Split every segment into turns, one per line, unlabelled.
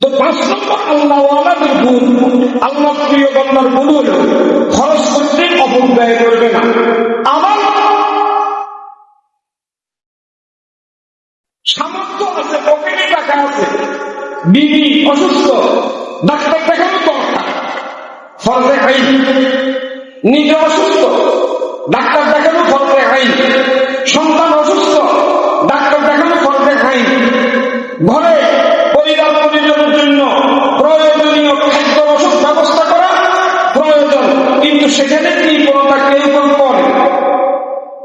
তো 5 নম্বর আল্লাহওয়ালাদের গুণ, আল্লাহ প্রিয় বান্দার গুণ হলো খরচ করতে অপব্যয় করবে না। আমার সামর্থ্য আছে, পকেটে টাকা আছে, বিবি অসুস্থ, ডাক্তার দেখানো দরকার, ফরজে আইন। নিজে অসুস্থ, ডাক্তার দেখানো ফরজে আইন। সন্তান অসুস্থ, ডাক্তার দেখানো ফরজে আইন। ঘরে পরিবার পরিজনের জন্য প্রয়োজনীয় খাদ্য রসদ ব্যবস্থা করা প্রয়োজন, কিন্তু সেখানে কৃপণতা কেউ করে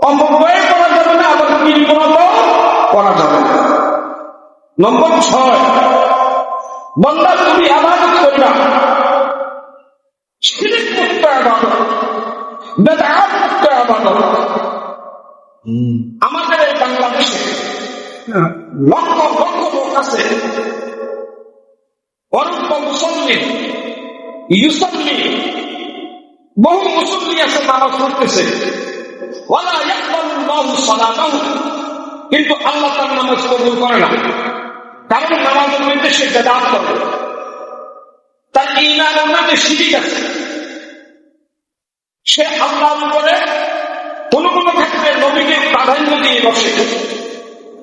অপব্যয় করা যাবে না, আবার কৃপণতা করা যাবে না। নম্বর 6, বান্দা তুমি ইবাদত করবা, শিরক মুক্ত ইবাদত, বিদআত মুক্ত ইবাদত। আমাদের এই বাংলাদেশে লক্ষ লক্ষ লোক আছে, বহু মুসল্লি আছে, নামাজ পড়তেছে, কিন্তু আল্লাহ তার নামাজ কবুল করে না। কারণ নামাজের মধ্যে সে বিদআত করে, তার ঈমানের মধ্যে শিরক আছে। সে আল্লাহর উপরে কোন কোন ক্ষেত্রে নবীকে প্রাধান্য দিয়ে বসে,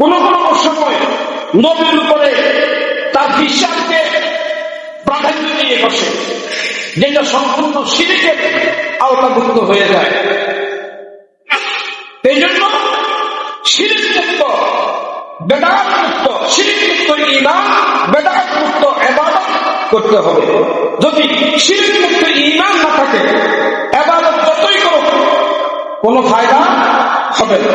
কোন কোন সময় নবীর উপরে তার বিশ্বাসকে প্রাধান্য দিয়ে বসে, যেটা সম্পূর্ণ শিরকের আওতাভুক্ত হয়ে যায়। এই জন্য শিরক মুক্ত, বিদআত মুক্ত, শিরক মুক্ত ঈমান, বিদআত মুক্ত ইবাদত করতে হবে। যদি শিরক মুক্ত ঈমান না থাকে, ইবাদত যতই করো কোনো ফায়দা হবে না।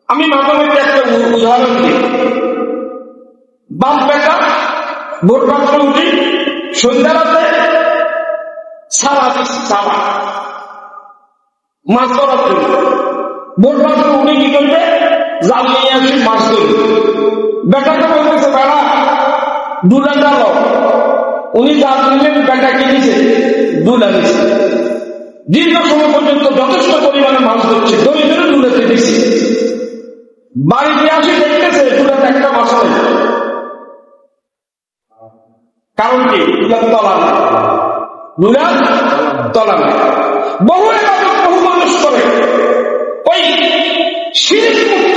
আমি মাঝে মধ্যে একটা উদাহরণ দিই। বাপ বেটা ভোর রাত্রে উঠি, সন্ধ্যা রাতে সারা মাছ ধরার জন্য ভোর রাত্রে উঠে কি করবে, জাল নিয়ে আসি, মাছ ধরবে। বেটাকে বলতেছে বেড়া ডুলা ডালো, উনি জাল নিলেন, বেটা কি নিছে, ডুলা নিছে। দীর্ঘ সময় পর্যন্ত যথেষ্ট পরিমাণে মাছ ধরছে, ধরে ধরে ডুলাতে দিচ্ছে। বাড়িতে আসি দেখতেছে ডুলাতে একটা মাছ নেই। কারণ কি? ডুলার তলা নেই, ডুলার তলা নেই। বহু ইবাদত বহু মানুষ করে, ওই শিরক মুক্ত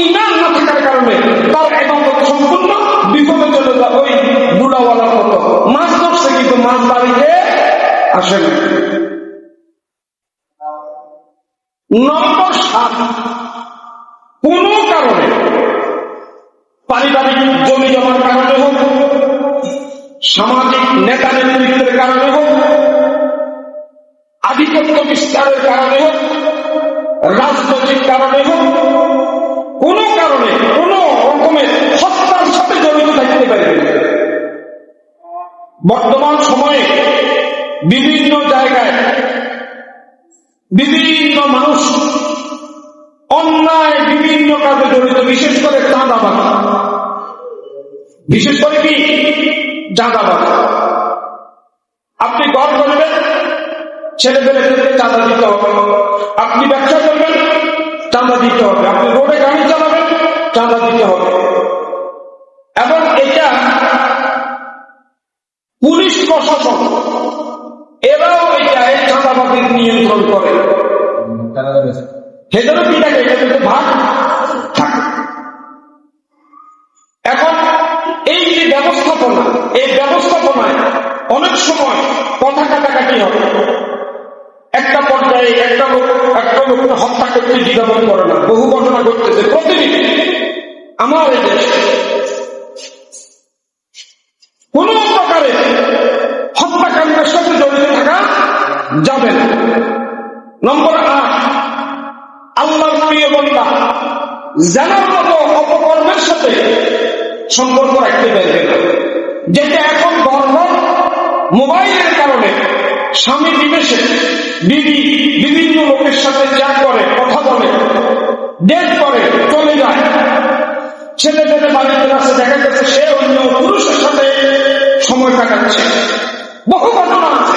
ঈমান না থাকার কারণে তার ইবাদত সম্পূর্ণ বিফলে চলে যায়। ওই ডুলাওয়ালার মতো মাছ ধরছে, কিন্তু মাছ বাড়িতে আসে না। নম্বর 7, কোন কারণে পারিবারিক জমি জমার কারণে হোক, সামাজিক নেতা নেতৃত্বের কারণে হোক, আধিপত্য বিস্তারের কারণে হোক, রাজনৈতিক কারণে হোক, কোন কারণে কোন রকমের হত্যার সাথে জড়িত থাকতে পারে। বর্তমান সময়ে বিভিন্ন জায়গায় বিভিন্ন মানুষ অন্যায় বিভিন্ন কাজে জড়িত, বিশেষ করে চাঁদাবাজ। বিশেষ করে কি? চাঁদাবাজ। আপনি ঘর করবেন, ছেলেপেলেদেরকে চাঁদা দিতে হবে। আপনি ব্যবসা করবেন, চাঁদা দিতে হবে। আপনি রোডে গাড়ি চালাবেন, চাঁদা দিতে হবে। এবং এটা পুলিশ প্রশাসন এরাও এটা এই চাঁদাবাজির নিয়ন্ত্রণ করে। সেজন্য কি থাকে, এটা কিন্তু ভাগ থাকে। এখন এই যে ব্যবস্থাপনা, এই ব্যবস্থাপনায় অনেক সময় কথা কাটাকাটি হবে। একটা পর্যায়ে একটা লোককে হত্যা করতে দ্বিধাবোধ করে না। বহু ঘটনা ঘটতেছে প্রতিদিন আমার এই দেশে। কোন প্রকারে হত্যাকাণ্ডের সাথে জড়িত থাকা যাবে না। নম্বর 8, আল্লাহর প্রিয় বান্দা জানার মতো অপকর্মের সাথে সম্পর্ক রাখতে পারবে না। যেটা এখন গর্ভর মোবাইলের কারণে স্বামী বিদেশে, বিবি বিভিন্ন লোকের সাথে চ্যাট করে, কথা বলে, ডেট করে, চলে যায়। ছেলে পেলে বাড়িতে আছে, দেখা গেছে সে অন্য পুরুষের সাথে সময় কাটাচ্ছে। বহু ঘটনা আছে।